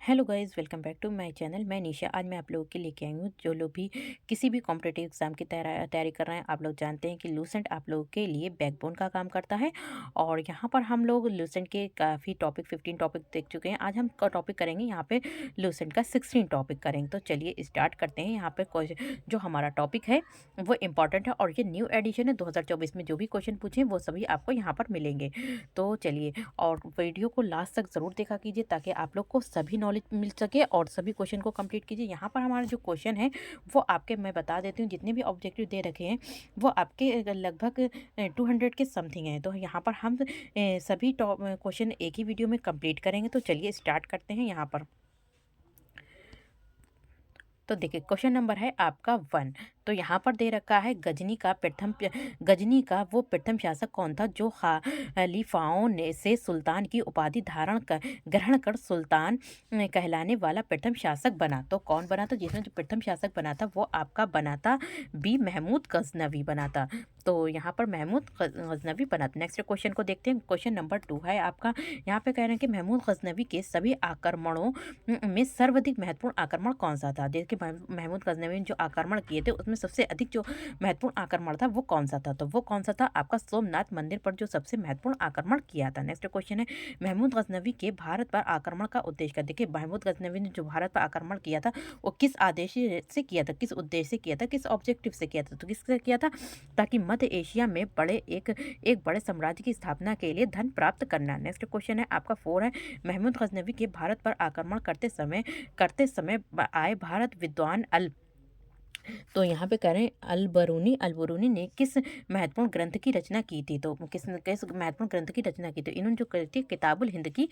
Hello guys, welcome back to my channel. मैं निशा। आज मैं आप लोगों के लेके आई हूँ जो लोग भी किसी भी कॉम्पिटिटिव एग्जाम की तैयारी कर रहे हैं। आप लोग जानते हैं कि लूसेंट आप लोगों के लिए बैकबोन का काम करता है और यहाँ पर हम लोग लूसेंट के काफ़ी टॉपिक 15 टॉपिक देख चुके हैं। आज हम टॉपिक करेंगे यहाँ पे लूसेंट का 16 टॉपिक करेंगे। तो चलिए स्टार्ट करते हैं। यहाँ पे जो हमारा टॉपिक है वो इम्पॉर्टेंट है और ये न्यू एडिशन है। 2024 में जो भी क्वेश्चन पूछे वो सभी आपको यहाँ पर मिलेंगे। तो चलिए, और वीडियो को लास्ट तक ज़रूर देखा कीजिए ताकि आप लोग को सभी नॉलेज मिल सके और सभी क्वेश्चन को कंप्लीट कीजिए। यहाँ पर हमारा जो क्वेश्चन है वो आपके, मैं बता देती हूँ, जितने भी ऑब्जेक्टिव दे रखे हैं वो आपके लगभग 200 के समथिंग हैं। तो यहाँ पर हम सभी टॉप क्वेश्चन एक ही वीडियो में कंप्लीट करेंगे। तो चलिए स्टार्ट करते हैं। यहाँ पर तो देखिए, क्वेश्चन नंबर है आपका 1। तो यहाँ पर दे रखा है गजनी का वो प्रथम शासक कौन था जो खलीफाओं ने से सुल्तान की उपाधि ग्रहण कर सुल्तान कहलाने वाला प्रथम शासक बना। तो कौन बना था? जिसने जो प्रथम शासक बना था वो आपका बना था बी महमूद गजनवी बना था। तो यहाँ पर महमूद गजनवी बना था। नेक्स्ट क्वेश्चन को देखते हैं। क्वेश्चन नंबर 2 है आपका। यहाँ पे कह रहे हैं कि महमूद गजनवी के सभी आक्रमणों में सर्वाधिक महत्वपूर्ण आक्रमण कौन सा था? देखिए, महमूद गजनवी ने जो आक्रमण किए थे उसमें सबसे अधिक जो महत्वपूर्ण आक्रमण था वो कौन सा था? तो वो कौन सा था? आपका सोमनाथ मंदिर पर जो सबसे महत्वपूर्ण आक्रमण किया था। नेक्स्ट क्वेश्चन है, महमूद गजनवी के भारत पर आक्रमण का उद्देश्य क्या? देखिए, महमूद गजनवी ने जो भारत पर आक्रमण किया था वो किस आदेश से किया था, किस उद्देश्य से किया था, किस ऑब्जेक्टिव से किया था? तो किससे किया था? ताकि मध्य एशिया में एक बड़े साम्राज्य की स्थापना के लिए धन प्राप्त करना। नेक्स्ट क्वेश्चन है आपका 4 है, महमूद गजनवी के भारत पर आक्रमण करते समय आए भारत विद्वान तो यहाँ पे कह रहे हैं अलबरूनी ने किस महत्वपूर्ण ग्रंथ की रचना की थी? तो किस महत्वपूर्ण ग्रंथ की रचना की थी? इन्होंने जो करी थी किताबुल हिंद की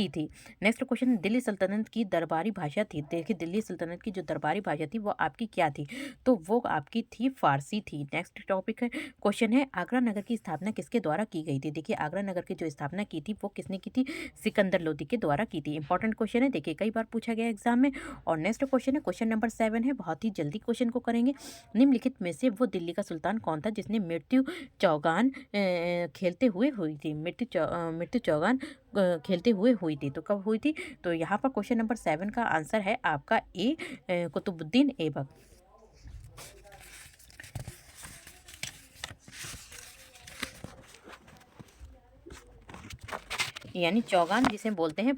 थी। नेक्स्ट क्वेश्चन, दिल्ली सल्तनत की दरबारी भाषा थी। देखिए, दिल्ली सल्तनत की जो दरबारी भाषा थी वो आपकी क्या थी? तो वो आपकी थी फारसी थी। नेक्स्ट टॉपिक है, क्वेश्चन है, आगरा नगर की स्थापना किसके द्वारा की गई थी? देखिए, आगरा नगर की जो स्थापना की थी वो किसने की थी? सिकंदर लोदी के द्वारा की थी। इंपॉर्टेंट क्वेश्चन है, देखिए कई बार पूछा गया एग्जाम में। और नेक्स्ट क्वेश्चन है, क्वेश्चन नंबर 7 है। बहुत ही जल्दी क्वेश्चन को करेंगे। निम्नलिखित में से वो दिल्ली का सुल्तान कौन था जिसने मृत्यु चौगान खेलते हुए हुई थी? मृत्यु चौगान खेलते हुए हुई थी। तो कब हुई थी? तो यहाँ पर क्वेश्चन नंबर 7 का आंसर है आपका ए, कुतुबुद्दीन ऐबक। यानी चौगान जिसे बोलते हैं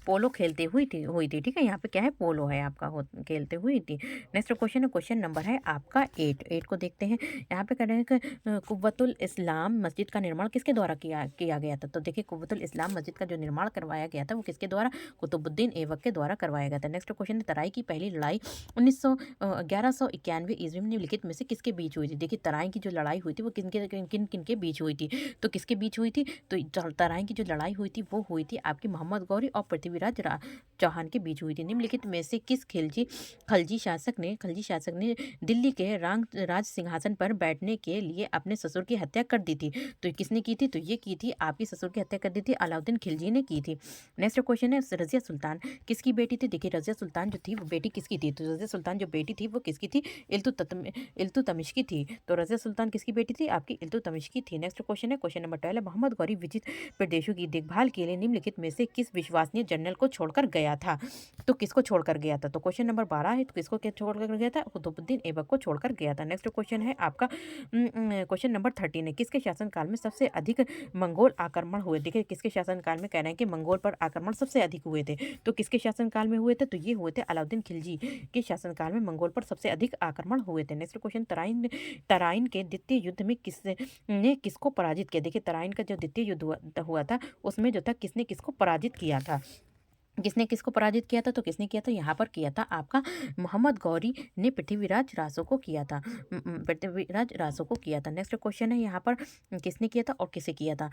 पोलो खेलते हुई थी। ठीक है, यहाँ पे क्या है? पोलो है आपका, खेलते हुई थी। नेक्स्ट क्वेश्चन है, क्वेश्चन नंबर है आपका 8 को देखते हैं। यहाँ पे कह रहे हैं कि कुव्वतुल इस्लाम मस्जिद का निर्माण किसके द्वारा किया गया था? तो देखिए, कुव्वतुल इस्लाम मस्जिद का जो निर्माण करवाया गया था वो किसके द्वारा? कुतुबुद्दीन ऐबक के द्वारा करवाया गया था। नेक्स्ट क्वेश्चन है, तराई की पहली लड़ाई 1191 ईस्वी में निम्नलिखित में से किसके बीच हुई थी? देखिए, तराई की जो लड़ाई हुई थी वो किन के बीच हुई थी? तो किसके बीच हुई थी? तो तराई की जो लड़ाई हुई थी वो हुई थी आपकी मोहम्मद गौरी और पृथ्वीराज चौहान के बीच हुई थी। निम्नलिखित में से किस खलजी शासक ने दिल्ली के राज सिंहासन पर बैठने के लिए अपने ससुर की हत्या कर दी थी? तो किसने की थी? तो ये की थी आपकी ससुर की हत्या कर दी थी अलाउद्दीन खिलजी ने की थी। नेक्स्ट क्वेश्चन है, रजिया सुल्तान किसकी बेटी थी? देखिए, रजिया सुल्तान जो थी वो बेटी किसकी थी? तो रजिया सुल्तान जो बेटी थी वो किसकी थी? इल्तुतमिश की थी। तो रजिया सुल्तान किसकी बेटी थी? आपकी इल्तुतमिश की थी। नेक्स्ट क्वेश्चन है, क्वेश्चन नंबर 12, मोहम्मद गौरी विजित प्रदेशों की देखभाल के लिए निम्नलिखित में से किस विश्वसनीय जनरल को छोड़कर गया था? तो किसको छोड़कर गया था? तो क्वेश्चन नंबर 12 है, तो किसको छोड़कर गया था? कुतुबुद्दीन ऐबक को छोड़कर गया था। नेक्स्ट क्वेश्चन है आपका क्वेश्चन नंबर 13 है, किसके शासनकाल में सबसे अधिक मंगोल आक्रमण हुए? देखिए, किसके शासनकाल में कह रहे हैं कि मंगोल पर आक्रमण सबसे अधिक हुए थे? तो किसके शासनकाल में हुए थे? तो ये हुए थे अलाउद्दीन खिलजी के शासनकाल में मंगोल पर सबसे अधिक आक्रमण हुए थे। नेक्स्ट क्वेश्चन, तराइन के द्वितीय युद्ध में किसने किसको पराजित किया? देखिए, तराइन का जो द्वितीय युद्ध हुआ था उसमें जो था किसने किसको पराजित किया था? किसने किसको पराजित किया था? तो किसने किया था? यहाँ पर किया था आपका मोहम्मद गौरी ने पृथ्वीराज रासो को किया था। पृथ्वीराज रासो को किया था। नेक्स्ट क्वेश्चन है यहाँ पर, किसने किया था और किसे किया था?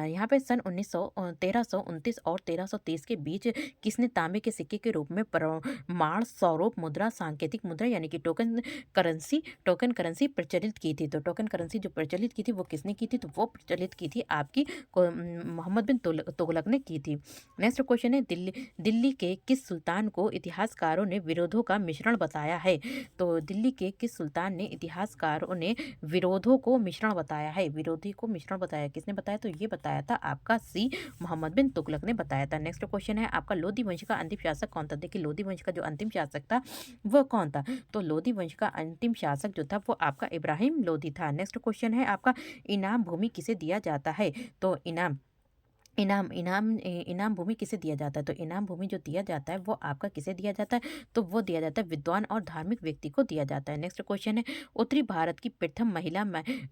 यहाँ पे सन 1329 और 1330 के बीच किसने तांबे के सिक्के के रूप में प्रमाण स्वरूप मुद्रा, सांकेतिक मुद्रा यानी कि टोकन करेंसी प्रचलित की थी? तो टोकन करेंसी जो प्रचलित की थी वो किसने की थी? तो वो प्रचलित की थी आपकी मोहम्मद बिन तुगलक ने की थी। नेक्स्ट क्वेश्चन है, दिल्ली के किस सुल्तान को इतिहासकारों ने विरोधों का मिश्रण बताया है? तो दिल्ली के किस सुल्तान ने इतिहासकारों ने विरोधों को मिश्रण बताया है? विरोधी को मिश्रण बताया, किसने बताया? तो ये बताया था आपका सी मोहम्मद बिन तुगलक ने बताया था। नेक्स्ट क्वेश्चन है आपका लोधी वंश का अंतिम शासक कौन था? देखिए लोधी वंश का जो अंतिम शासक था वो कौन था? तो लोधी वंश का अंतिम शासक जो था वो आपका इब्राहिम लोधी था। नेक्स्ट क्वेश्चन है आपका इनाम भूमि किसे दिया जाता है? तो इनाम इनाम इनाम इनाम भूमि किसे दिया जाता है? तो इनाम भूमि जो दिया जाता है वो आपका किसे दिया जाता है? तो वो दिया जाता है विद्वान और धार्मिक व्यक्ति को दिया जाता है। नेक्स्ट क्वेश्चन है उत्तरी भारत की प्रथम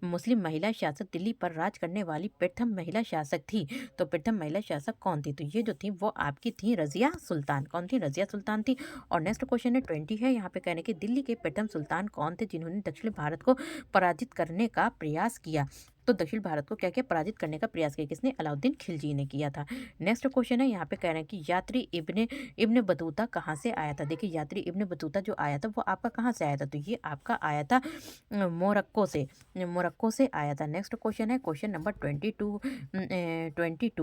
मुस्लिम महिला शासक दिल्ली पर राज करने वाली प्रथम महिला शासक थी। तो प्रथम महिला शासक कौन थी? तो ये जो थी वो आपकी थी रजिया सुल्तान। कौन थी? रजिया सुल्तान थी। और नेक्स्ट क्वेश्चन है 20 है, यहाँ पे कहने की दिल्ली के प्रथम सुल्तान कौन थे जिन्होंने दक्षिण भारत को पराजित करने का प्रयास किया? तो दक्षिण भारत को क्या किया? पराजित करने का प्रयास किया। किसने? अलाउद्दीन खिलजी ने किया था। नेक्स्ट क्वेश्चन है यहाँ पे कह रहे हैं कि यात्री इब्ने इब्ने बतूता कहाँ से आया था? देखिए यात्री इब्ने बतूता जो आया था वो आपका कहाँ से आया था? तो ये आपका आया था मोरक्को से। मोरक्को से आया था। नेक्स्ट क्वेश्चन है क्वेश्चन नंबर 22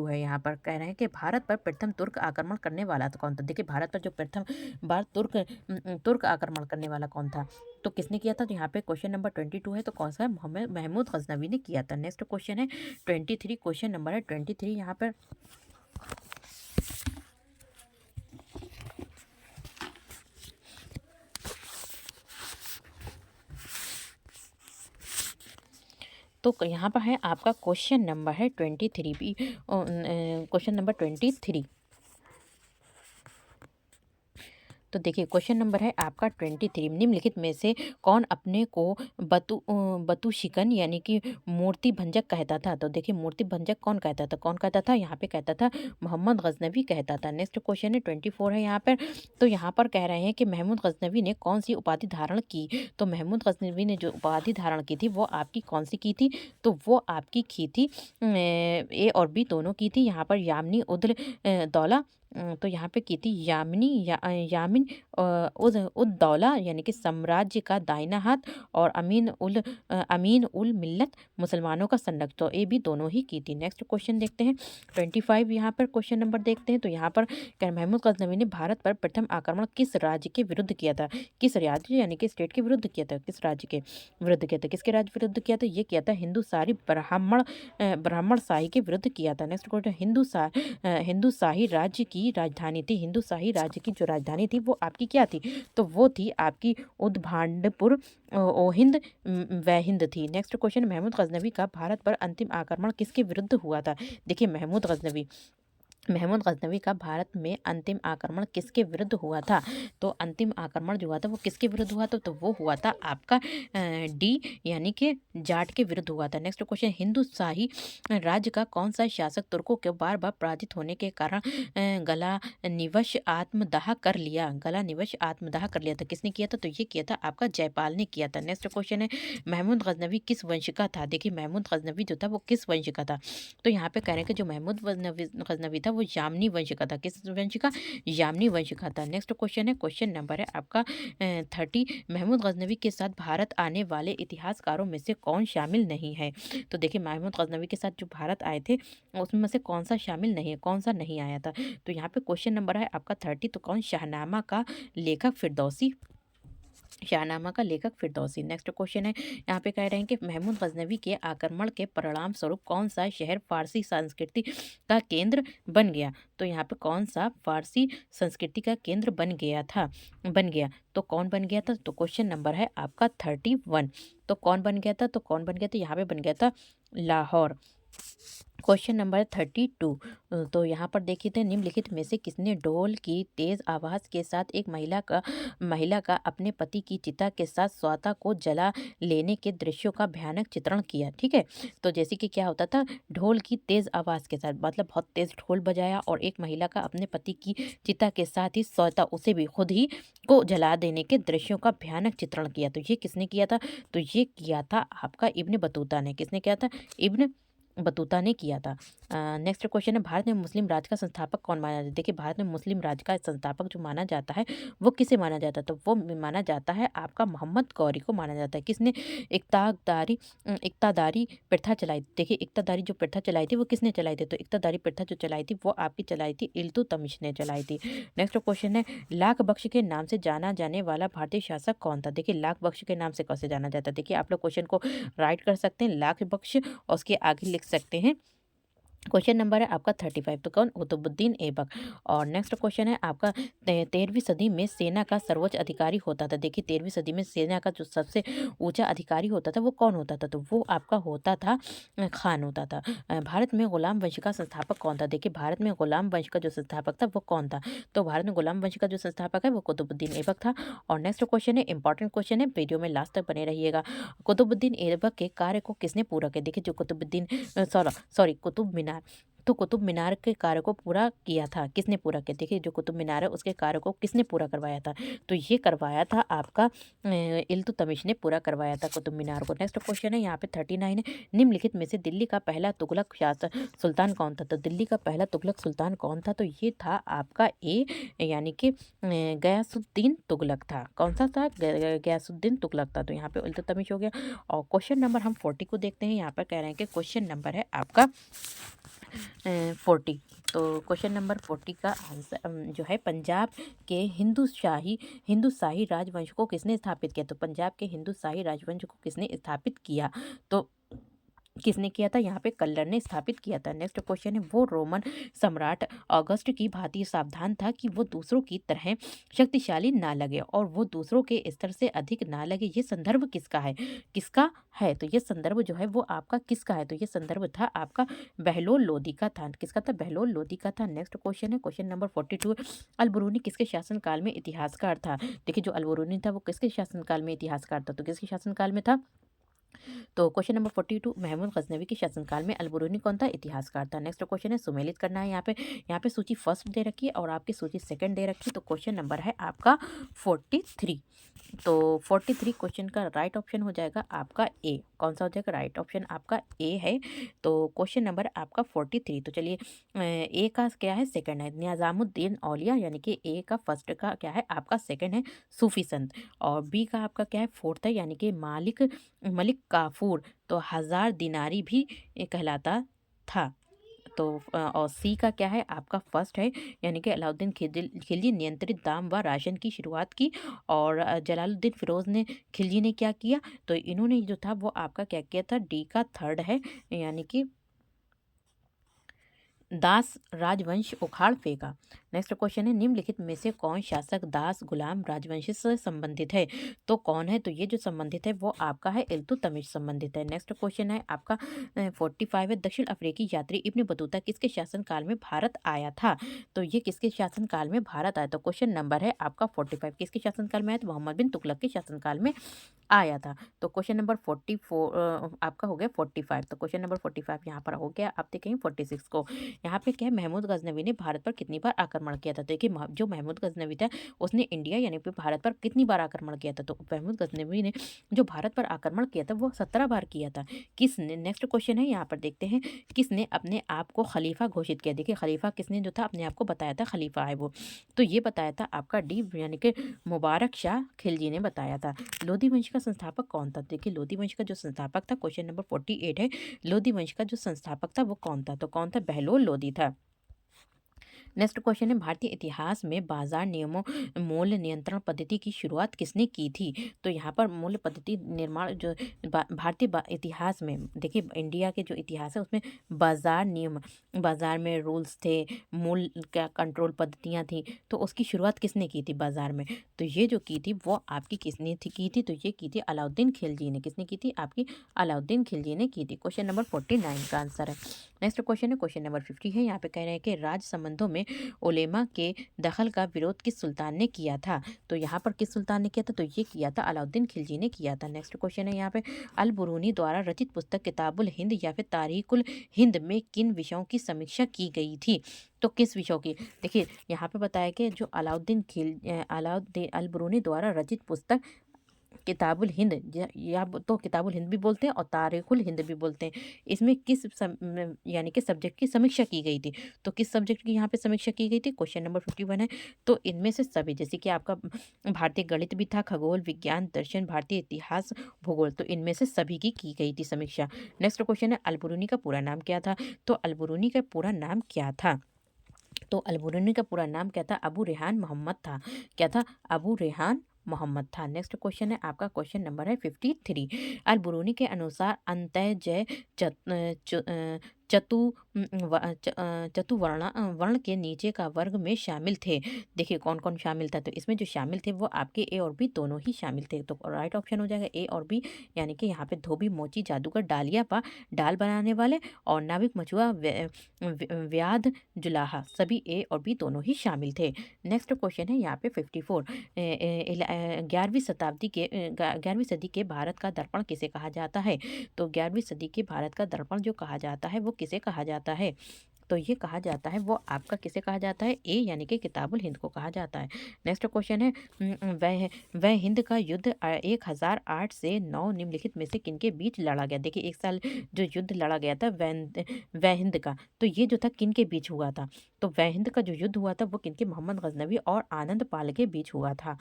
है, यहाँ पर कह रहे हैं कि भारत पर प्रथम तुर्क आक्रमण करने वाला था कौन था? देखिए भारत पर जो प्रथम बार तुर्क आक्रमण करने वाला कौन था? तो किसने किया था? तो यहाँ पे क्वेश्चन नंबर 22 है, तो कौन सा है? मोहम्मद महमूद गजनवी ने किया था। नेक्स्ट क्वेश्चन है 23, क्वेश्चन नंबर है 23 यहाँ पर तो यहाँ पर है आपका क्वेश्चन नंबर है 23 भी क्वेश्चन नंबर 23। तो देखिए क्वेश्चन नंबर है आपका 23, निम्नलिखित में से कौन अपने को बतुशिकन यानी कि मूर्ति भंजक कहता था? तो देखिए मूर्ति भंजक कौन कहता था? कौन कहता था? यहाँ पे कहता था मोहम्मद गजनवी कहता था। नेक्स्ट क्वेश्चन है 24 है यहाँ पर, तो यहाँ पर कह रहे हैं कि महमूद गजनवी ने कौन सी उपाधि धारण की? तो महमूद गजनवी ने जो उपाधि धारण की थी वो आपकी कौन सी की थी? तो वो आपकी की थी ए और बी दोनों की थी। यहाँ पर यामिनी उद दौला तो यहाँ पे की थी यामिन उद दौला यानी कि साम्राज्य का दाहिना हाथ, और अमीन उल मिल्लत मुसलमानों का संरक्षक, तो ये भी दोनों ही की थी। नेक्स्ट क्वेश्चन देखते हैं 25 यहाँ पर क्वेश्चन नंबर देखते हैं, तो यहाँ पर महमूद गजनवी ने भारत पर प्रथम आक्रमण किस राज्य के विरुद्ध किया था? किस राज्य यानी कि स्टेट के विरुद्ध किया था? किस राज्य के विरुद्ध किया था? किसके राज्य विरुद्ध किया था? ये किया था हिंदुसारी ब्राह्मण शाही के विरुद्ध किया था। नेक्स्ट क्वेश्चन हिंदुशाही राज्य की राजधानी थी। हिंदुशाही राज्य की जो राजधानी थी वो आपकी क्या थी? तो वो थी आपकी उद्भांडपुर ओहिंद वहिंद थी। नेक्स्ट क्वेश्चन महमूद गजनवी का भारत पर अंतिम आक्रमण किसके विरुद्ध हुआ था? देखिए महमूद गजनवी का भारत में अंतिम आक्रमण किसके विरुद्ध हुआ था? तो अंतिम आक्रमण जो हुआ था वो किसके विरुद्ध हुआ था? तो वो हुआ था आपका डी यानी कि जाट के विरुद्ध हुआ था। नेक्स्ट क्वेश्चन हिंदुशाही राज्य का कौन सा शासक तुर्कों के बार बार पराजित होने के कारण गला निवश आत्मदाह कर लिया? गला निवश आत्मदाह कर लिया था। किसने किया था? तो ये किया था आपका जयपाल ने किया था। नेक्स्ट क्वेश्चन है महमूद गजनवी किस वंश का था? देखिए महमूद गजनवी जो था वो किस वंश का था? तो यहाँ पे कह रहे हैं कि जो महमूद गजनवी था वो यामनी वंश का था। किस वंश का? यामनी वंश का था। नेक्स्ट क्वेश्चन है क्वेश्चन नंबर है आपका 30, महमूद गजनवी के साथ भारत आने वाले इतिहासकारों में से कौन शामिल नहीं है? तो देखिए महमूद गजनवी के साथ जो भारत आए थे उसमें से कौन सा शामिल नहीं है, कौन सा नहीं आया था? तो यहाँ पे क्वेश्चन नंबर है आपका 30, तो कौन? शाहनामा का लेखक फिरदौसी। शाहनामा का लेखक फिरदौसी। नेक्स्ट क्वेश्चन है यहाँ पे कह रहे हैं कि महमूद गजनवी के आक्रमण के परिणाम स्वरूप कौन सा शहर फारसी संस्कृति का केंद्र बन गया? तो यहाँ पे कौन सा फारसी संस्कृति का केंद्र बन गया? तो कौन बन गया था? तो क्वेश्चन नंबर है आपका 31। तो कौन बन गया था? तो यहाँ पे बन गया था लाहौर। क्वेश्चन नंबर 32, तो यहाँ पर देखिए थे निम्नलिखित में से किसने ढोल की तेज आवाज़ के साथ एक महिला का अपने पति की चिता के साथ स्वता को जला लेने के दृश्यों का भयानक चित्रण किया? ठीक है, तो जैसे कि क्या होता था ढोल की तेज आवाज़ के साथ, मतलब बहुत तेज ढोल बजाया और एक महिला का अपने पति की चिता के साथ ही स्वता उसे भी खुद ही को जला देने के दृश्यों का भयानक चित्रण किया। तो ये किसने किया था? तो ये किया था आपका इब्न बतूता ने। किसने किया था? इब्न बतूता ने किया था। नेक्स्ट क्वेश्चन है, भारत में मुस्लिम राज का संस्थापक कौन माना जाता है? देखिए, भारत में मुस्लिम राज का संस्थापक जो माना जाता है वो किसे माना जाता है? तो वो माना जाता है आपका मोहम्मद गौरी को माना जाता है। किसने इक्तादारी प्रथा चलाई? देखिए, इक्तादारी जो प्रथा चलाई थी वो किसने चलाई थी? तो इक्तादारी प्रथा जो चलाई थी वो आपकी चलाई थी इल्तुतमिश ने चलाई थी। नेक्स्ट क्वेश्चन है, लाख बख्श के नाम से जाना जाने वाला भारतीय शासक कौन था? देखिए, लाख बख्श के नाम से कैसे जाना जाता है? देखिए, आप लोग क्वेश्चन को राइट कर सकते हैं, लाख बख्श, और उसके आगे लिख सकते हैं। क्वेश्चन नंबर है आपका 35, तो कौन? कुतुबुद्दीन ऐबक। और नेक्स्ट क्वेश्चन है आपका, 13वीं सदी में सेना का सर्वोच्च अधिकारी होता था। देखिए, 13वीं सदी में सेना का जो सबसे ऊंचा अधिकारी होता था वो कौन होता था? तो वो आपका होता था खान होता था। भारत में गुलाम वंश का संस्थापक कौन था? देखिए, भारत में गुलाम वंश का जो संस्थापक था वो कौन था? तो भारत में गुलाम वंश का जो संस्थापक है वो कुतुबुद्दीन ऐबक था। और नेक्स्ट क्वेश्चन है, इंपॉर्टेंट क्वेश्चन है, वीडियो में लास्ट तक बने रहिएगा। कुतुबुद्दीन ऐबक के कार्य को किसने पूरा किया? देखिए, जो कुतुब मीनार, तो कुतुब मीनार के कार्य को पूरा किया था, किसने पूरा किया? देखिए, जो कुतुब मीनार है उसके कार्य को किसने पूरा करवाया था? तो ये करवाया था आपका इल्तुतमिश ने पूरा करवाया था कुतुब मीनार को। नेक्स्ट क्वेश्चन है यहाँ पे 39 है, निम्नलिखित में से दिल्ली का पहला तुगलक शासक सुल्तान कौन था? तो दिल्ली का पहला तुगलक सुल्तान कौन था? तो ये था आपका ए, यानी कि गयासुद्दीन तुगलक था। कौन सा था? गयासुद्दीन तुगलक था। तो यहाँ पे इल्तुतमिश हो गया। और क्वेश्चन नंबर हम 40 को देखते हैं। यहाँ पर कह रहे हैं कि क्वेश्चन नंबर है आपका 40। तो क्वेश्चन नंबर 40 का आंसर जो है, पंजाब के हिंदू शाही राजवंश को किसने स्थापित किया? तो पंजाब के हिंदू शाही राजवंश को किसने स्थापित किया? तो किसने किया था? यहाँ पे कल्लर ने स्थापित किया था। नेक्स्ट क्वेश्चन है, वो रोमन सम्राट ऑगस्ट की भांति सावधान था कि वो दूसरों की तरह शक्तिशाली ना लगे और वो दूसरों के स्तर से अधिक ना लगे। ये संदर्भ किसका है? किसका है? तो ये संदर्भ जो है वो आपका किसका है? तो ये संदर्भ था आपका बहलोल लोदी का था। किसका था? बहलोल लोदी का था। नेक्स्ट क्वेश्चन है, क्वेश्चन नंबर 42, अलबरूनी किसके शासनकाल में इतिहासकार था? देखिए, जो अलबरूनी था वो किसके शासनकाल में इतिहासकार था? तो किसके शासनकाल में था? तो क्वेश्चन नंबर 42, महमूद गजनवी के शासनकाल में अलबरूनी कौन था? इतिहासकार था। नेक्स्ट क्वेश्चन है, सुमेलित करना है। यहाँ पे सूची फर्स्ट दे रखी है और आपकी सूची सेकंड दे रखी है। तो क्वेश्चन नंबर है आपका 43। तो 43 क्वेश्चन का राइट ऑप्शन हो जाएगा आपका ए। कौन सा हो जाएगा? राइट ऑप्शन आपका ए है। तो क्वेश्चन नंबर आपका 43। तो चलिए, ए का क्या है? सेकंड है निजामुद्दीन औलिया, यानी कि ए का फर्स्ट का क्या है? आपका सेकंड है सूफी संत। और बी का आपका क्या है? फोर्थ है, यानी कि मलिक काफूर, तो 1000 दिनारी भी कहलाता था। तो और सी का क्या है? आपका फर्स्ट है, यानी कि अलाउद्दीन खिलजी नियंत्रित दाम व राशन की शुरुआत की। और जलालुद्दीन फिरोज ने खिलजी ने क्या किया? तो इन्होंने जो था वो आपका क्या किया था? डी का थर्ड है, यानी कि दास राजवंश उखाड़ फेंका। नेक्स्ट क्वेश्चन है, निम्नलिखित में से कौन शासक दास गुलाम राजवंश से संबंधित है? तो कौन है? तो ये जो संबंधित है वो आपका है इल्तुतमिश संबंधित है। नेक्स्ट क्वेश्चन है आपका 45 है, दक्षिण अफ्रीकी यात्री इब्न बतूता किसके शासनकाल में भारत आया था? तो ये किसके शासनकाल में भारत आया? तो क्वेश्चन नंबर है आपका 45, किसके शासनकाल में आया? तो मोहम्मद बिन तुगलक के शासनकाल में आया था। तो क्वेश्चन नंबर 44 आपका हो गया 45। तो क्वेश्चन नंबर 45 यहाँ पर हो गया। आप देखेंगे 46 को। यहाँ पे क्या है? महमूद गजनवी ने भारत पर कितनी बार आक्रमण किया था? देखिए, जो महमूद गजनवी था उसने इंडिया यानी कि भारत पर कितनी बार आक्रमण किया था? तो महमूद गजनवी ने जो भारत पर आक्रमण किया था वो 17 बार किया था। किसने? नेक्स्ट क्वेश्चन है, यहाँ पर देखते हैं, किसने अपने आप को खलीफा घोषित किया? देखिए, खलीफा किसने जो था अपने आप को बताया था खलीफा है वो, तो ये बताया था आपका डी, यानी कि मुबारक शाह खिलजी ने बताया था। लोधी वंश का संस्थापक कौन था? देखिए, लोधी वंश का जो संस्थापक था, क्वेश्चन नंबर 48 है, लोधी वंश का जो संस्थापक था वो कौन था? तो कौन था? बहलोल लोधी था। नेक्स्ट क्वेश्चन है, भारतीय इतिहास में बाजार नियमों मूल्य नियंत्रण पद्धति की शुरुआत किसने की थी? तो यहाँ पर मूल्य पद्धति निर्माण जो भारतीय इतिहास में, देखिए इंडिया के जो इतिहास है उसमें बाजार नियम, बाजार में रूल्स थे, मूल्य का कंट्रोल पद्धतियाँ थी, तो उसकी शुरुआत किसने की थी बाजार में? तो ये जो की थी वो आपकी किसने थी की थी? तो ये की थी अलाउद्दीन खिलजी ने। किसने की थी? आपकी अलाउद्दीन खिलजी ने की थी। क्वेश्चन नंबर 49 का आंसर है। नेक्स्ट क्वेश्चन है, क्वेश्चन नंबर 50 है। यहाँ पे कह रहे हैं कि राज संबंधों में उलेमा के दखल का विरोध किस सुल्तान ने किया था? तो यहाँ पर किस सुल्तान ने किया था? तो ये किया था अलाउद्दीन खिलजी ने किया था। नेक्स्ट क्वेश्चन है यहाँ पे, अल बुरूनी द्वारा रचित पुस्तक किताबुल हिंद या फिर तारीखुल हिंद में किन विषयों की समीक्षा की गई थी? तो किस विषयों की? देखिए, यहाँ पे बताया कि जो अलाउद्दीन अल बुरूनी द्वारा रचित पुस्तक किताबुल हिंद या तो किताबुल हिंद भी बोलते हैं और तारीखुल हिंद भी बोलते हैं। इसमें यानी कि सब्जेक्ट की समीक्षा की गई थी। तो किस सब्जेक्ट की यहाँ पे समीक्षा की गई थी? क्वेश्चन नंबर 51 है। तो इनमें से सभी, जैसे कि आपका भारतीय गणित भी था, खगोल विज्ञान, दर्शन, भारतीय इतिहास, भूगोल, तो इनमें से सभी की गई थी समीक्षा। नेक्स्ट क्वेश्चन है, अल-बुरूनी का पूरा नाम क्या था? तो अल-बुरूनी का पूरा नाम क्या था? तो अल-बुरूनी का पूरा नाम क्या था? अबू रेहान मोहम्मद था। क्या था? अबू रेहान मोहम्मद था। नेक्स्ट क्वेश्चन है आपका, क्वेश्चन नंबर है 53। अल-बुरूनी के अनुसार अंत्योदय चत, च, अ, चतु चतुवर्ण वर्ण के नीचे का वर्ग में शामिल थे। देखिए कौन कौन शामिल था? तो इसमें जो शामिल थे वो आपके ए और बी दोनों ही शामिल थे। तो राइट ऑप्शन हो जाएगा ए और बी, यानी कि यहाँ पे धोबी, मोची, जादूगर, डालिया पा, डाल बनाने वाले, और नाविक, मछुआ, व्याध, जुलाहा, सभी ए और बी दोनों ही शामिल थे। नेक्स्ट क्वेश्चन है यहाँ पे 54। 11वीं सदी के भारत का दर्पण किसे कहा जाता है? तो 11वीं सदी के भारत का दर्पण जो कहा जाता है वो किसे कहा जाता है? तो ये कहा जाता है, वो आपका किसे कहा जाता है? ए यानी कि किताबुल हिंद को कहा जाता है। नेक्स्ट क्वेश्चन है, वह हिंद का युद्ध 1008 से 9 निम्नलिखित में से किनके बीच लड़ा गया? देखिए एक साल जो युद्ध लड़ा गया था वह हिंद का, तो ये जो था किनके बीच हुआ था? तो वह हिंद का जो युद्ध हुआ था वो किनके? मोहम्मद गजनवी और आनंद पाल के बीच हुआ था।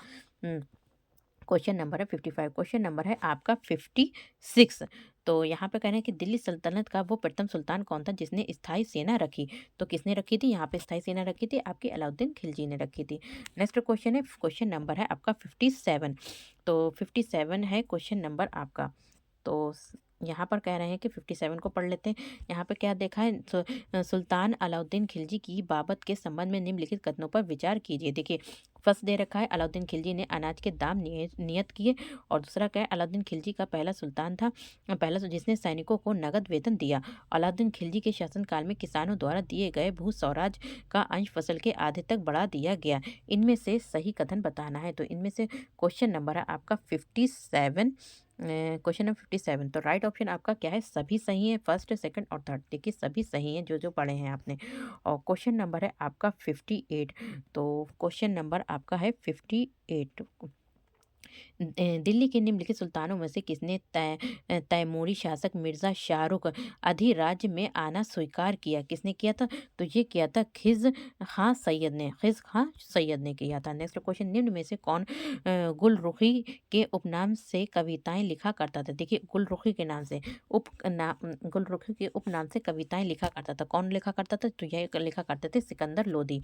क्वेश्चन नंबर है 55। क्वेश्चन नंबर है आपका 56। तो यहाँ पे कह रहे हैं कि दिल्ली सल्तनत का वो प्रथम सुल्तान कौन था जिसने स्थायी सेना रखी? तो किसने रखी थी? यहाँ पे स्थायी सेना रखी थी आपकी अलाउद्दीन खिलजी ने रखी थी। नेक्स्ट क्वेश्चन है, क्वेश्चन नंबर है आपका 57। तो 57 है क्वेश्चन नंबर आपका। तो यहाँ पर कह रहे हैं कि 57 को पढ़ लेते हैं। यहाँ पे क्या देखा है? सुल्तान अलाउद्दीन खिलजी की बाबत के संबंध में निम्नलिखित कथनों पर विचार कीजिए। देखिए फर्स्ट दे रखा है, अलाउद्दीन खिलजी ने अनाज के दाम नियत किए। और दूसरा क्या है? अलाउद्दीन खिलजी का पहला सुल्तान था, जिसने सैनिकों को नगद वेतन दिया। अलाउद्दीन खिलजी के शासनकाल में किसानों द्वारा दिए गए भू स्वराज का अंश फसल के आधे तक बढ़ा दिया गया। इनमें से सही कथन बताना है। तो इनमें से क्वेश्चन नंबर है आपका 57। Question number 57। तो राइट ऑप्शन आपका क्या है? सभी सही है, फर्स्ट, सेकंड और थर्ड। देखिए सभी सही है जो जो पढ़े हैं आपने। और क्वेश्चन नंबर है आपका 58। तो क्वेश्चन नंबर आपका है 58। दिल्ली के निम्नलिखित सुल्तानों में से किसने तैमूरी शासक मिर्जा शाहरुख अधिराज्य में आना स्वीकार किया? किसने किया था? तो ये किया था खिज खां सैयद ने किया था। नेक्स्ट क्वेश्चन, निम्न में से कौन गुलरुखी के उपनाम से कविताएं लिखा करता था? देखिए गुलरुखी के नाम से गुलरुखी के उपनाम से कविताएं लिखा करता था। कौन लिखा करता था? तो यह लिखा करते थे सिकंदर लोदी।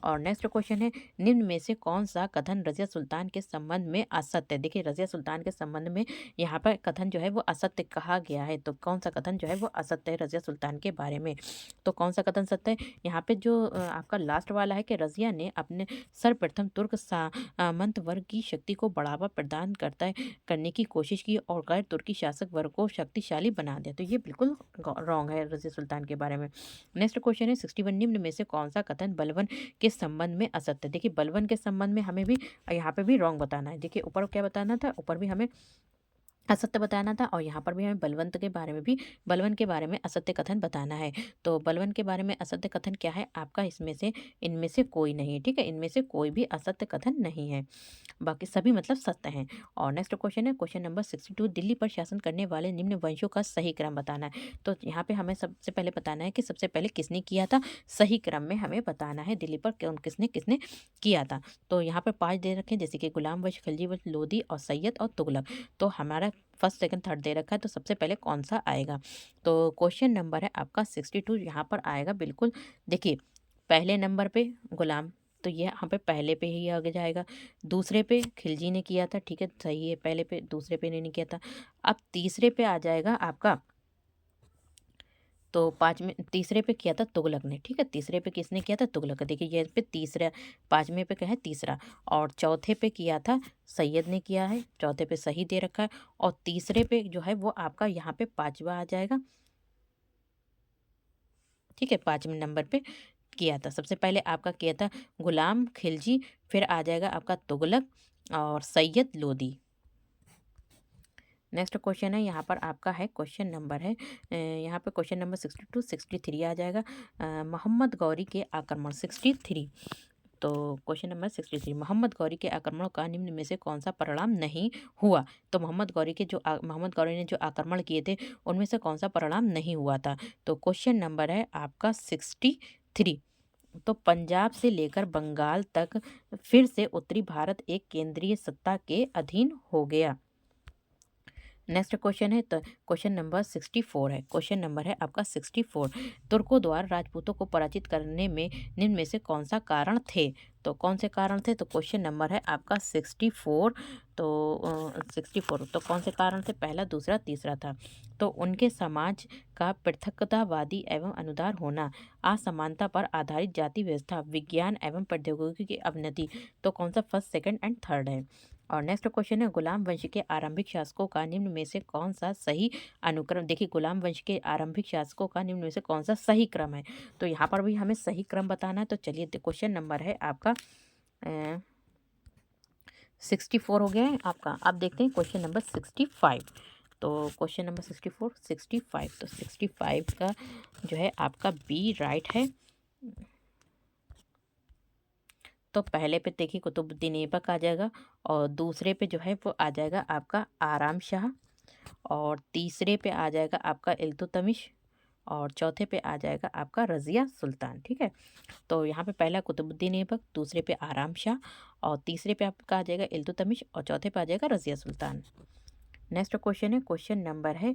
और नेक्स्ट क्वेश्चन है, निम्न में से कौन सा कथन रजिया सुल्तान के संबंध में असत्य? देखिए रजिया सुल्तान के संबंध में यहाँ पर कथन जो है वो असत्य कहा गया है। तो कौन सा कथन जो है वो असत्य है रजिया सुल्तान के बारे में? तो कौन सा कथन सत्य है? यहाँ पे जो आपका लास्ट वाला है कि रजिया ने अपने सर्वप्रथम तुर्क सामंत वर्ग की शक्ति को बढ़ावा प्रदान करने की कोशिश की और गैर तुर्की शासक वर्ग को शक्तिशाली बना दिया। तो ये बिल्कुल रॉन्ग है रजिया सुल्तान के बारे में। नेक्स्ट क्वेश्चन है 61। निम्न में से कौन सा कथन बलबन के संबंध में असत्य? देखिए बलबन के संबंध में हमें भी यहाँ पे भी रॉन्ग बताना है। देखिए ऊपर क्या बताना था? ऊपर भी हमें असत्य बताना था और यहाँ पर भी हमें बलवन के बारे में असत्य कथन बताना है। तो बलवन के बारे में असत्य कथन क्या है आपका? इनमें से कोई नहीं है। ठीक है, इनमें से कोई भी असत्य कथन नहीं है, बाकी सभी मतलब सत्य हैं। और नेक्स्ट क्वेश्चन है क्वेश्चन नंबर 62। दिल्ली पर शासन करने वाले निम्न वंशों का सही क्रम बताना है। तो यहाँ पे हमें सबसे पहले बताना है कि सबसे पहले किसने किया था। सही क्रम में हमें बताना है दिल्ली पर किसने किसने किया था। तो यहाँ पर 5 दे रखे हैं, जैसे कि गुलाम वंश, खिलजी वंश, लोधी और सैयद और तुगलक। तो हमारा फर्स्ट, सेकंड, थर्ड दे रखा है, तो सबसे पहले कौन सा आएगा? तो क्वेश्चन नंबर है आपका 62 यहाँ पर आएगा बिल्कुल। देखिए पहले नंबर पे गुलाम, तो ये यहाँ पे पहले पे ही आगे जाएगा। दूसरे पे खिलजी ने किया था, ठीक है सही है, पहले पे, दूसरे पे नहीं किया था। अब तीसरे पे आ जाएगा आपका, तो तीसरे पे किया था तुगलक ने। ठीक है, तीसरे पे किसने किया था? तुगलक। देखिए ये पे तीसरा, पांचवें पे क्या है? तीसरा। और चौथे पे किया था सैयद ने किया है, चौथे पे सही दे रखा है। और तीसरे पे जो है वो आपका यहाँ पे पांचवा आ जाएगा। ठीक है, 5वें नंबर पे किया था। सबसे पहले आपका किया था गुलाम, खिलजी, फिर आ जाएगा आपका तुगलक और सैयद लोदी। नेक्स्ट क्वेश्चन है यहाँ पर आपका है क्वेश्चन नंबर है यहाँ पे क्वेश्चन नंबर 62 63 आ जाएगा। मोहम्मद गौरी के आक्रमण 63। तो क्वेश्चन नंबर 63, मोहम्मद गौरी के आक्रमण का निम्न में से कौन सा परिणाम नहीं हुआ? तो मोहम्मद गौरी ने जो आक्रमण किए थे उनमें से कौन सा परिणाम नहीं हुआ था? तो क्वेश्चन नंबर है आपका 63। तो पंजाब से लेकर बंगाल तक फिर से उत्तरी भारत एक केंद्रीय सत्ता के अधीन हो गया। नेक्स्ट क्वेश्चन है, तो क्वेश्चन नंबर 64 है। क्वेश्चन नंबर है आपका 64, तुर्कों द्वारा राजपूतों को पराजित करने में निम्न में से कौन सा कारण थे? तो कौन से कारण थे? तो क्वेश्चन नंबर है आपका 64। तो 64, तो कौन से कारण थे? पहला, दूसरा, तीसरा था। तो उनके समाज का पृथकतावादी एवं अनुदार होना, असमानता पर आधारित जाति व्यवस्था, विज्ञान एवं प्रौद्योगिकी की अवनति। तो कौन सा फर्स्ट, सेकंड एंड थर्ड है? और नेक्स्ट क्वेश्चन है, गुलाम वंश के आरंभिक शासकों का निम्न में से कौन सा सही अनुक्रम? देखिए, गुलाम वंश के आरंभिक शासकों का निम्न में से कौन सा सही क्रम है? तो यहाँ पर भी हमें सही क्रम बताना है। तो चलिए, क्वेश्चन नंबर है आपका 64 हो गया है आपका। अब देखते हैं क्वेश्चन नंबर 65। तो क्वेश्चन नंबर 64, 65, तो 65 का जो है आपका बी राइट है। तो पहले पे देखिए कुतुबुद्दीन ऐबक आ जाएगा, और दूसरे पे जो है वो आ जाएगा आपका आराम शाह, और तीसरे पे आ जाएगा आपका इल्तुतमिश, और चौथे पे आ जाएगा आपका रज़िया सुल्तान। ठीक है, तो यहाँ पे पहला कुतुबुद्दीन ऐबक, दूसरे पे आराम शाह, और तीसरे पे आपका आ जाएगा इल्तुतमिश, और चौथे पे आ जाएगा रज़िया सुल्तान। नेक्स्ट क्वेश्चन है, क्वेश्चन नंबर है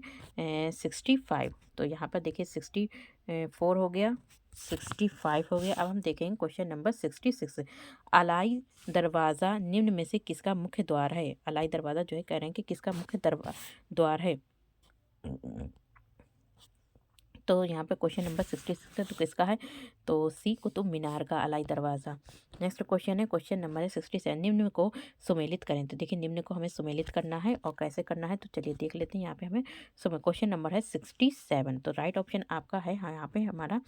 65। तो यहाँ पर देखिए 64 हो गया, 65 हो गया। अब हम देखेंगे क्वेश्चन नंबर 66। अलाई दरवाज़ा निम्न में से किसका मुख्य द्वार है? अलाई दरवाज़ा जो है कह रहे हैं कि किसका मुख्य द्वार है? तो यहाँ पे क्वेश्चन नंबर 66 है, तो किसका है? तो सी, कुतुब मीनार का अलाई दरवाज़ा। नेक्स्ट क्वेश्चन है, क्वेश्चन नंबर है 67, निम्न को सुमेलित करें। तो देखिए, निम्न को हमें सुमेलित करना है, और कैसे करना है तो चलिए देख लेते हैं। यहाँ पे हमें क्वेश्चन नंबर है 67, तो राइट ऑप्शन आपका है हाँ यहाँ पे हमारा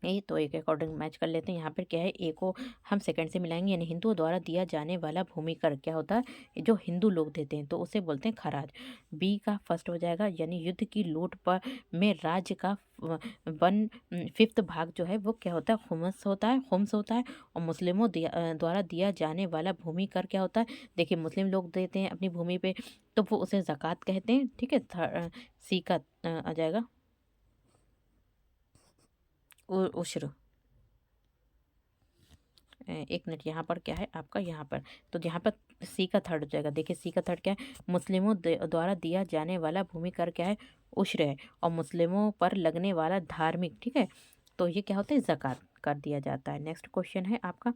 ए। तो ए के अकॉर्डिंग मैच कर लेते हैं। यहाँ पर क्या है, ए को हम सेकंड से मिलाएंगे, यानी हिंदुओं द्वारा दिया जाने वाला भूमि कर क्या होता है? जो हिंदू लोग देते हैं तो उसे बोलते हैं खराज। बी का फर्स्ट हो जाएगा, यानी युद्ध की लूट पर में राज्य का 1/5 भाग जो है वो क्या होता है? खुम्स होता है। और मुस्लिमों द्वारा दिया जाने वाला भूमि कर क्या होता है? देखिए, मुस्लिम लोग देते हैं अपनी भूमि पे, तो वो उसे ज़कात कहते हैं। ठीक है, सी का आ जाएगा उश्र। एक मिनट, यहाँ पर क्या है आपका? यहाँ पर, तो यहाँ पर सी का थर्ड हो जाएगा। देखिए, सी का थर्ड क्या है? मुस्लिमों द्वारा दिया जाने वाला भूमि कर क्या है? उश्र है। और मुस्लिमों पर लगने वाला धार्मिक, ठीक है, तो ये क्या होता है? ज़कात कर दिया जाता है। नेक्स्ट क्वेश्चन है आपका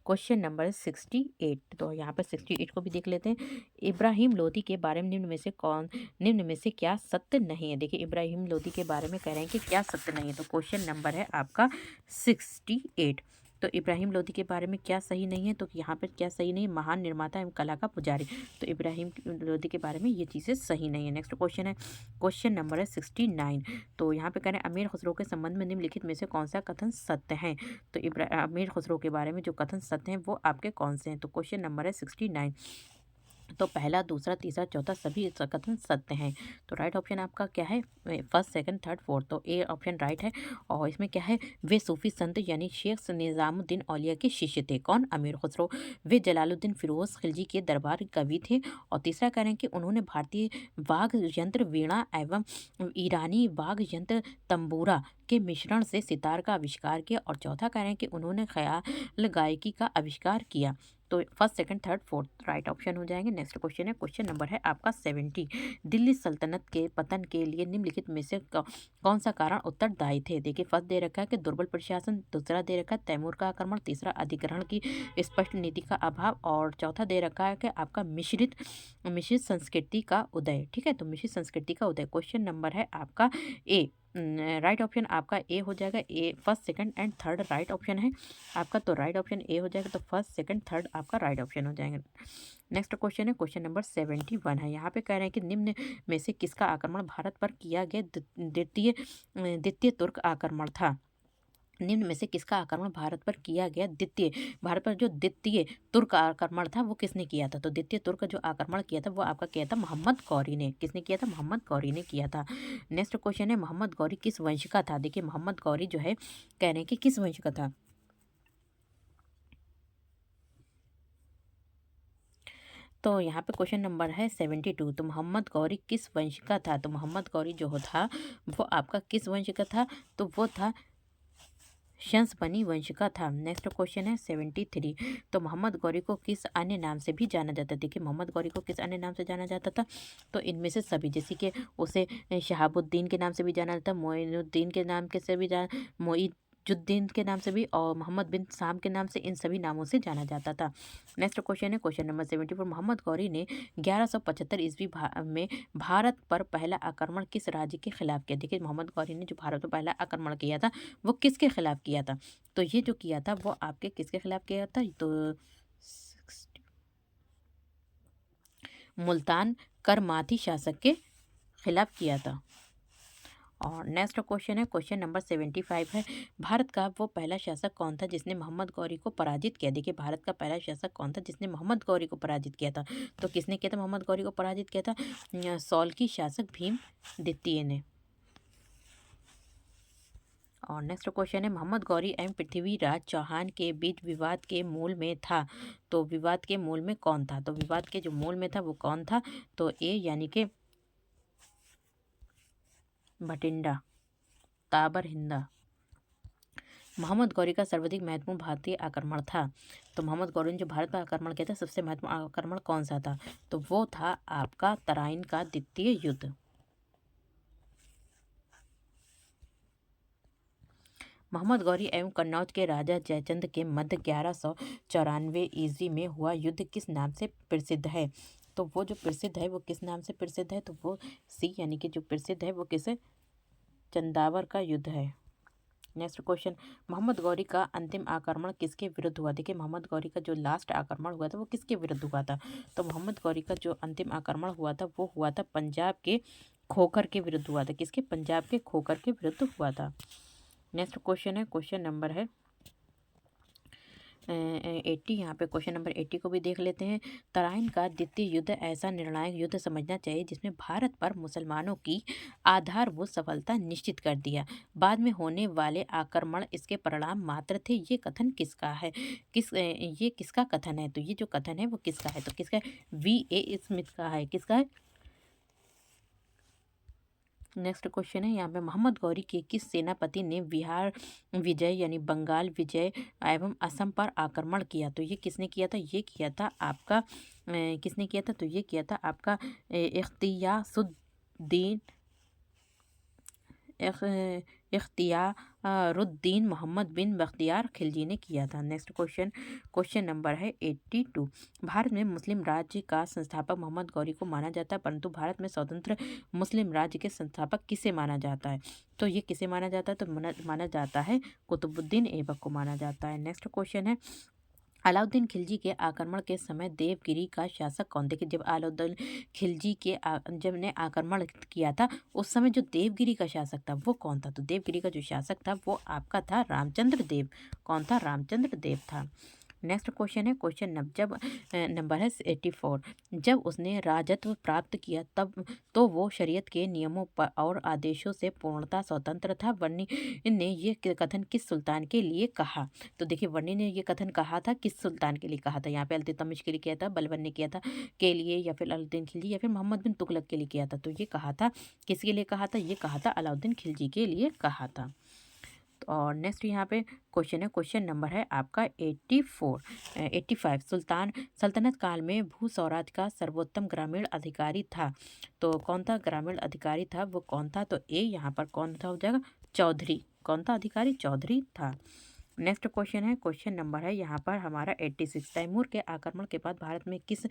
क्वेश्चन नंबर 68। तो यहाँ पर 68 को भी देख लेते हैं। इब्राहिम लोदी के बारे में निम्न में से क्या सत्य नहीं है? देखिए, इब्राहिम लोदी के बारे में कह रहे हैं कि क्या सत्य नहीं है? तो क्वेश्चन नंबर है आपका 68। तो इब्राहिम लोदी के बारे में क्या सही नहीं है? तो यहाँ पर क्या सही नहीं है? महान निर्माता एवं कला का पुजारी। तो इब्राहिम लोदी के बारे में ये चीज़ें सही नहीं है। नेक्स्ट क्वेश्चन है, क्वेश्चन नंबर है 69। तो यहाँ पे कह रहे हैं अमीर खुसरो के संबंध में निम्नलिखित में से कौन सा कथन सत्य है? तो अमीर खुसरो के बारे में जो कथन सत्य हैं वो आपके कौन से हैं? तो क्वेश्चन नंबर है 69। तो पहला, दूसरा, तीसरा, चौथा सभी कथन सत्य हैं। तो राइट ऑप्शन आपका क्या है? First, second, third, fourth. तो ए ऑप्शन राइट है। और इसमें क्या है? वे सूफी संत यानी शेख निज़ामुद्दीन औलिया के शिष्य थे। कौन? अमीर खुसरो। वे जलालुद्दीन फिरोज खिलजी के दरबार के कवि थे। और तीसरा कह रहे हैं कि उन्होंने भारतीय वाद्य यंत्र वीणा एवं ईरानी वाद्य यंत्र तंबूरा के मिश्रण से सितार का आविष्कार किया। और चौथा कह रहे हैं कि उन्होंने ख्याल गायकी का आविष्कार किया। तो first, second, third, fourth right option हो जाएंगे। नेक्स्ट क्वेश्चन है, क्वेश्चन नंबर है आपका 70। दिल्ली सल्तनत के पतन के लिए निम्नलिखित में से कौन सा कारण उत्तरदायी थे? देखिए, फर्स्ट दे रखा है कि दुर्बल प्रशासन, दूसरा दे रखा है तैमूर का आक्रमण, तीसरा अधिग्रहण की स्पष्ट नीति का अभाव, और चौथा दे रखा है कि आपका मिश्रित संस्कृति का उदय। ठीक है, तो मिश्रित संस्कृति का उदय। क्वेश्चन नंबर है आपका ए। राइट ऑप्शन आपका ए हो जाएगा। A first, second and third right option है आपका। तो राइट ऑप्शन ए हो जाएगा। तो फर्स्ट, सेकंड, थर्ड आपका राइट ऑप्शन हो जाएगा। नेक्स्ट क्वेश्चन है, क्वेश्चन नंबर 71 है। यहाँ पे कह रहे हैं कि निम्न में से किसका आक्रमण भारत पर किया गया द्वितीय तुर्क आक्रमण था? निम्न में से किसका आक्रमण भारत पर किया गया द्वितीय भारत पर जो द्वितीय तुर्क आक्रमण था वो किसने किया था? तो द्वितीय तुर्क जो आक्रमण किया था वो आपका किया था मोहम्मद गौरी ने। किसने किया था? मोहम्मद गौरी ने किया था। नेक्स्ट क्वेश्चन है, मोहम्मद गौरी किस वंश का था? देखिए मोहम्मद गौरी जो है कह रहे हैं कि किस वंश का था। तो यहाँ पे क्वेश्चन नंबर है 72। तो मोहम्मद गौरी किस वंश का था? तो मोहम्मद गौरी जो था वो आपका किस वंश का था? तो वो था शंसपनी वंश का था। नेक्स्ट क्वेश्चन है 73। तो मोहम्मद गौरी को किस अन्य नाम से भी जाना जाता है? देखिए मोहम्मद गौरी को किस अन्य नाम से जाना जाता था? तो इनमें से सभी, जैसे कि उसे शहाबुद्दीन के नाम से भी जाना जाता, मोइनुद्दीन के नाम के से भी मोइजुद्दीन के नाम से भी, और मोहम्मद बिन साम के नाम से, इन सभी नामों से जाना जाता था। नेक्स्ट क्वेश्चन है क्वेश्चन नंबर 74। मोहम्मद गौरी ने 1175 ईस्वी में भारत पर पहला आक्रमण किस राज्य के खिलाफ किया? देखिए मोहम्मद गौरी ने जो भारत पर पहला आक्रमण किया था वो किसके खिलाफ किया था? तो ये जो किया था वो आपके किसके खिलाफ किया था? तो मुल्तान करमाती शासक के खिलाफ किया था। और नेक्स्ट क्वेश्चन है क्वेश्चन नंबर 75 है, भारत का वो पहला शासक कौन था जिसने मोहम्मद गौरी को पराजित किया? देखिए भारत का पहला शासक कौन था जिसने मोहम्मद गौरी को पराजित किया था? तो किसने किया था मोहम्मद गौरी को पराजित किया था? सौल की शासक भीम द्वितीय ने। और नेक्स्ट क्वेश्चन है, मोहम्मद गौरी एवं पृथ्वीराज चौहान के बीच विवाद के मूल में था। तो विवाद के मूल में कौन था? तो विवाद के जो मूल में था वो कौन था? तो ए यानी कि भटिंडा ताबर हिंदा। मोहम्मद गौरी का सर्वाधिक महत्वपूर्ण भारतीय आक्रमण था। तो मोहम्मद गौरी ने जो भारत पर आक्रमण किया था सबसे महत्वपूर्ण आक्रमण कौन सा था? तो वो था आपका तराइन का द्वितीय युद्ध। मोहम्मद गौरी एवं कन्नौज के राजा जयचंद के मध्य 1194 ईस्वी में हुआ युद्ध किस नाम से प्रसिद्ध है? तो वो जो प्रसिद्ध है वो किस नाम से प्रसिद्ध है? तो वो सी यानी कि जो प्रसिद्ध है वो किस चंदावर का युद्ध है। नेक्स्ट क्वेश्चन, मोहम्मद गौरी का अंतिम आक्रमण किसके विरुद्ध हुआ? देखिए मोहम्मद गौरी का जो लास्ट आक्रमण हुआ था वो किसके विरुद्ध हुआ था? तो मोहम्मद गौरी का जो अंतिम आक्रमण हुआ था वो हुआ था पंजाब के खोखर के विरुद्ध हुआ था। किसके? पंजाब के खोखर के विरुद्ध हुआ था। नेक्स्ट क्वेश्चन है क्वेश्चन नंबर है 80। यहाँ पे क्वेश्चन नंबर 80 को भी देख लेते हैं। तराइन का द्वितीय युद्ध ऐसा निर्णायक युद्ध समझना चाहिए जिसमें भारत पर मुसलमानों की आधारभूत सफलता निश्चित कर दिया। बाद में होने वाले आक्रमण इसके परिणाम मात्र थे। ये कथन किसका है? ये किसका कथन है? तो ये जो कथन है वो किसका है? तो किसका है? V.A. स्मिथ का है। किसका है? नेक्स्ट क्वेश्चन है यहाँ पे, मोहम्मद गौरी के किस सेनापति ने बिहार विजय यानी बंगाल विजय एवं असम पर आक्रमण किया? तो ये किसने किया था? ये किया था आपका किसने किया था? तो ये किया था आपका इख्तियासुद्दीन इख्तियारुद्दीन मोहम्मद बिन बख्तियार खिलजी ने किया था। नेक्स्ट क्वेश्चन क्वेश्चन नंबर है 82। भारत में मुस्लिम राज्य का संस्थापक मोहम्मद गौरी को माना जाता है, परंतु भारत में स्वतंत्र मुस्लिम राज्य के संस्थापक किसे माना जाता है? तो ये किसे माना जाता है? तो माना जाता है कुतुबुद्दीन ऐबक को माना जाता है। नेक्स्ट क्वेश्चन है, अलाउद्दीन खिलजी के आक्रमण के समय देवगिरी का शासक कौन? देखिए जब अलाउद्दीन खिलजी के जब ने आक्रमण किया था उस समय जो देवगिरी का शासक था वो कौन था? तो देवगिरी का जो शासक था वो आपका था रामचंद्र देव। कौन था? रामचंद्र देव था। नेक्स्ट क्वेश्चन है क्वेश्चन नंबर है 84। जब उसने राजत्व प्राप्त किया तब तो वो शरीयत के नियमों पर और आदेशों से पूर्णतः स्वतंत्र था। वर्णी ने ये कथन किस सुल्तान के लिए कहा? तो देखिए वर्णी ने ये कथन कहा था किस सुल्तान के लिए कहा था? यहाँ पे अल्तुतमिश के लिए किया था, बलबन ने किया था के लिए, या फिर अलाउद्दीन खिलजी, या फिर मोहम्मद बिन तुगलक के लिए किया था? तो ये कहा था किसके लिए कहा था? ये कहा था अलाउद्दीन खिलजी के लिए कहा था। और नेक्स्ट यहाँ पे क्वेश्चन है क्वेश्चन नंबर है आपका 85। सुल्तान सल्तनत काल में भू स्वराज का सर्वोत्तम ग्रामीण अधिकारी था। तो कौन था ग्रामीण अधिकारी था? वो कौन था? तो ए यहाँ पर कौन था हो जाएगा? चौधरी। कौन था अधिकारी? चौधरी था। नेक्स्ट क्वेश्चन है क्वेश्चन नंबर है यहाँ पर हमारा 86। तैमूर के आक्रमण के बाद भारत में किस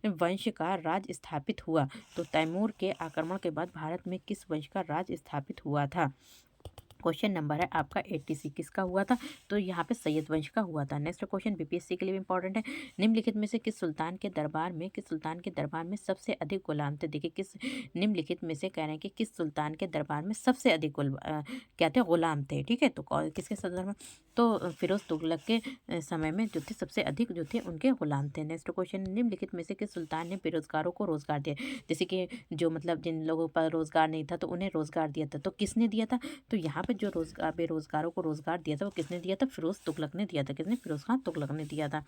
वंश का राज स्थापित हुआ? तो तैमूर के आक्रमण के बाद भारत में किस वंश का राज स्थापित हुआ था? क्वेश्चन नंबर है आपका 86 किसका हुआ था? तो यहाँ पे सैयद वंश का हुआ था। नेक्स्ट क्वेश्चन बीपीएससी के लिए भी इंपॉर्टेंट है। निम्नलिखित में से किस सुल्तान के दरबार में सबसे अधिक गुलाम थे? देखिए किस निम्नलिखित में से कह रहे हैं कि किस सुल्तान के दरबार में सबसे अधिक क्या थे? गुलाम थे। ठीक है, तो किसके सदर में? तो फिरोज तुगलक के समय में जो थे सबसे अधिक जो थे उनके गुलाम थे। नेक्स्ट क्वेश्चन निम्नलिखित में से किस सुल्तान ने बेरोजगारों को रोजगार दिया? जैसे कि जो मतलब जिन लोगों पर रोजगार नहीं था तो उन्हें रोजगार दिया था, तो किसने दिया था? तो यहाँ पे जो बेरोजगारों को रोजगार दिया था वो किसने दिया था? फिरोज तुगलक ने दिया था। किसने? फिरोज खान तुगलक ने दिया था।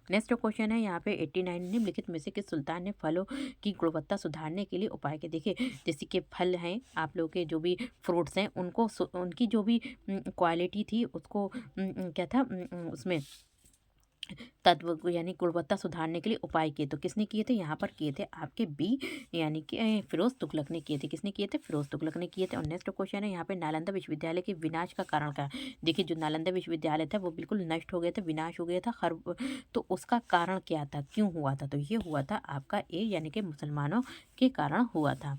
नेक्स्ट क्वेश्चन है यहाँ पे 89, निम्नलिखित में से किस सुल्तान ने फलों की गुणवत्ता सुधारने के लिए उपाय किए? देखिए जैसे कि फल हैं आप लोग के जो भी फ्रूट्स हैं उनको उनकी जो भी क्वालिटी थी उसको क्या था उसमें तत्व यानी गुणवत्ता सुधारने के लिए उपाय किए, तो किसने किए थे? यहाँ पर किए थे आपके बी यानी कि फिरोज तुगलक ने किए थे। किसने किए थे? फिरोज तुगलक ने किए थे। और नेक्स्ट क्वेश्चन है यहाँ पे नालंदा विश्वविद्यालय के विनाश का कारण क्या है? देखिए जो नालंदा विश्वविद्यालय था वो बिल्कुल नष्ट हो गया था, विनाश हो गया था, तो उसका कारण क्या था, क्यों हुआ था? तो ये हुआ था आपका ए यानी कि मुसलमानों के कारण हुआ था।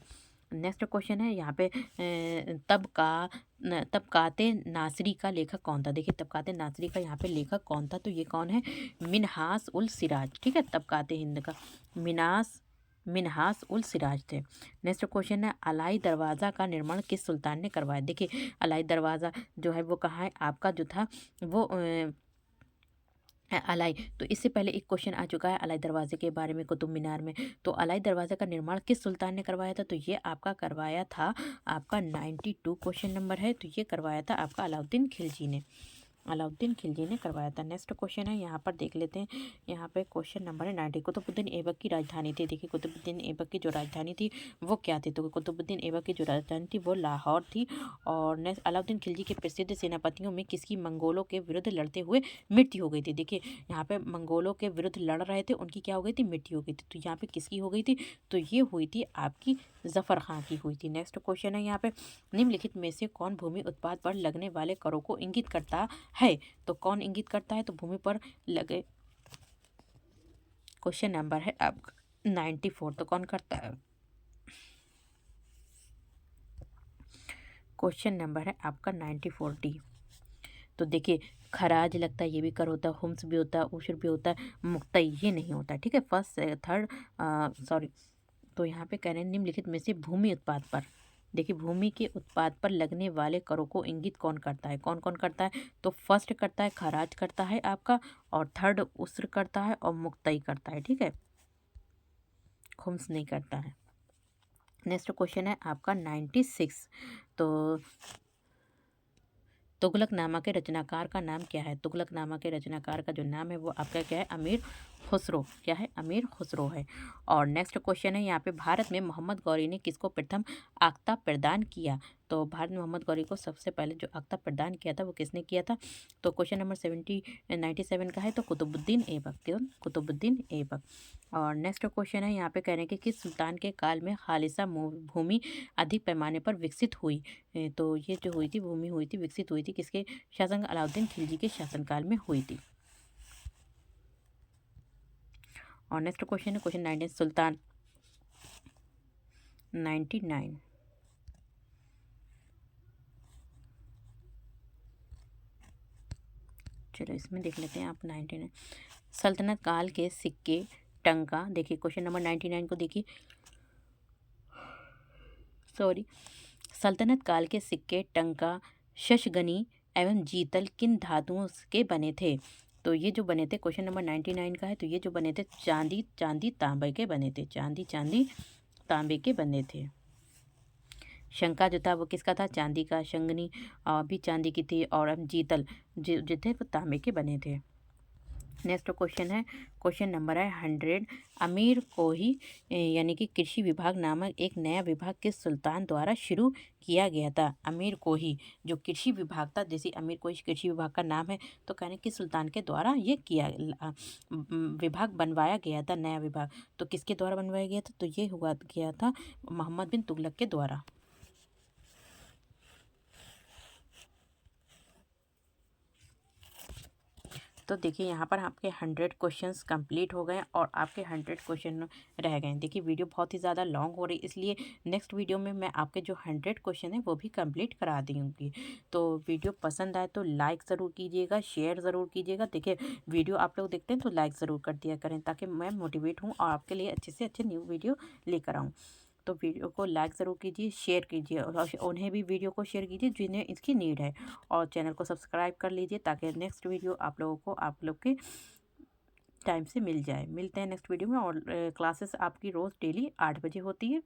नेक्स्ट क्वेश्चन है यहाँ पे तबकाते नासरी का लेखक कौन था? देखिए तबकाते नासरी का यहाँ पे लेखक कौन था? तो ये कौन है? मिनहास उल सिराज। ठीक है, तबकाते हिंद का मिनहास उल सिराज थे। नेक्स्ट क्वेश्चन है अलाई दरवाज़ा का निर्माण किस सुल्तान ने करवाया? देखिए अलाई दरवाज़ा जो है वो कहाँ है आपका जो था वो अलाई, तो इससे पहले एक क्वेश्चन आ चुका है अलाई दरवाजे के बारे में कुतुब मीनार में। तो अलाई दरवाजे का निर्माण किस सुल्तान ने करवाया था? तो ये आपका करवाया था आपका 92 क्वेश्चन नंबर है, तो ये करवाया था आपका अलाउद्दीन खिलजी ने। अलाउद्दीन खिलजी ने करवाया था। नेक्स्ट क्वेश्चन है यहाँ पर देख लेते हैं। यहाँ पे क्वेश्चन नंबर है 90, कुतुबुद्दीन ऐबक की राजधानी थी। देखिए कुतुबुद्दीन ऐबक की जो राजधानी थी वो क्या थी? तो कुतुबुद्दीन ऐबक की जो राजधानी थी वो लाहौर थी। और नेक्स्ट अलाउद्दीन खिलजी के प्रसिद्ध सेनापतियों में किसकी मंगोलों के विरुद्ध लड़ते हुए मृत्यु हो गई थी? देखिए यहाँ पे मंगोलों के विरुद्ध लड़ रहे थे, उनकी क्या हो गई थी? मृत्यु हो गई थी। तो यहाँ पे किसकी हो गई थी? तो ये हुई थी आपकी जफर खां की हुई थी। नेक्स्ट क्वेश्चन है यहाँ पे निम्नलिखित में से कौन भूमि उत्पाद पर लगने वाले करों को इंगित करता है? तो कौन इंगित करता है? तो भूमि पर लगे क्वेश्चन नंबर है आपका 94, तो कौन करता है? क्वेश्चन नंबर है आपका 94 डी। तो देखिए खराज लगता है, ये भी कर होता है, हुम्स भी होता है, उशर भी होता है, मुक्तई ये नहीं होता। ठीक है, फर्स्ट थर्ड सॉरी। तो यहाँ पे कह रहे हैं निम्नलिखित में से भूमि उत्पाद पर, देखिए भूमि के उत्पाद पर लगने वाले करों को इंगित कौन करता है? कौन कौन करता है? तो फर्स्ट करता है खराज करता है आपका, और थर्ड उस्र करता है, और मुक्तई करता है। ठीक है, खुम्स नहीं करता है। नेक्स्ट क्वेश्चन है आपका 96। तो तुगलकनामा के रचनाकार का नाम क्या है? तुगलकनामा के रचनाकार का जो नाम है वो आपका क्या है? अमीर खुसरो। क्या है? अमीर खुसरो है। और नेक्स्ट क्वेश्चन है यहाँ पे भारत में मोहम्मद गौरी ने किसको प्रथम आख्ता प्रदान किया? तो भारत में मोहम्मद गौरी को सबसे पहले जो आख्ता प्रदान किया था वो किसने किया था? तो क्वेश्चन नंबर 97 का है, तो कुतुबुद्दीन ऐबक। क्यों? कुतुबुद्दीन ऐबक। और नेक्स्ट क्वेश्चन है यहाँ पे कह रहे हैं कि किस सुल्तान के काल में खालिसा भूमि अधिक पैमाने पर विकसित हुई? तो ये जो हुई थी भूमि हुई थी विकसित हुई थी किसके शासन? अलाउद्दीन खिलजी के शासनकाल में हुई थी। और नेक्स्ट क्वेश्चन है क्वेश्चन 19, सुल्तान 99। चलो इसमें देख लेते हैं आप 99 सल्तनत काल के सिक्के टंका। देखिए क्वेश्चन नंबर 99 को देखिए, सॉरी, सल्तनत काल के सिक्के टंका शशगनी एवं जीतल किन धातुओं के बने थे? तो ये जो बने थे क्वेश्चन नंबर 99 का है, तो ये जो बने थे चांदी चांदी तांबे के बने थे, चांदी चांदी तांबे के बने थे। शंका जो था वो किसका था? चांदी का। शंगनी भी चांदी की थी, और अब जीतल जो थे वो तांबे के बने थे। नेक्स्ट क्वेश्चन है क्वेश्चन नंबर है 100, अमीर कोही यानी कि कृषि विभाग नामक एक नया विभाग किस सुल्तान द्वारा शुरू किया गया था? अमीर कोही जो कृषि विभाग था, जैसे अमीर कोही कृषि विभाग का नाम है, तो कहने किस सुल्तान के द्वारा ये विभाग बनवाया गया था, नया विभाग? तो किसके द्वारा बनवाया गया था? तो ये हुआ गया था मोहम्मद बिन तुगलक के द्वारा। तो देखिए यहाँ पर आपके 100 क्वेश्चंस कंप्लीट हो गए और आपके 100 क्वेश्चन रह गए हैं। देखिए वीडियो बहुत ही ज़्यादा लॉन्ग हो रही है, इसलिए नेक्स्ट वीडियो में मैं आपके जो 100 क्वेश्चन हैं वो भी कंप्लीट करा दूँगी। तो वीडियो पसंद आए तो लाइक ज़रूर कीजिएगा, शेयर ज़रूर कीजिएगा। देखिए वीडियो आप लोग देखते हैं तो लाइक ज़रूर कर दिया करें, ताकि मैं मोटिवेट हूँ और आपके लिए अच्छे से अच्छे न्यू वीडियो लेकर आऊँ। तो वीडियो को लाइक ज़रूर कीजिए, शेयर कीजिए और उन्हें भी वीडियो को शेयर कीजिए जिन्हें इसकी नीड है। और चैनल को सब्सक्राइब कर लीजिए, ताकि नेक्स्ट वीडियो आप लोगों को आप लोग के टाइम से मिल जाए। मिलते हैं नेक्स्ट वीडियो में। और क्लासेस आपकी रोज़ डेली 8 बजे होती है।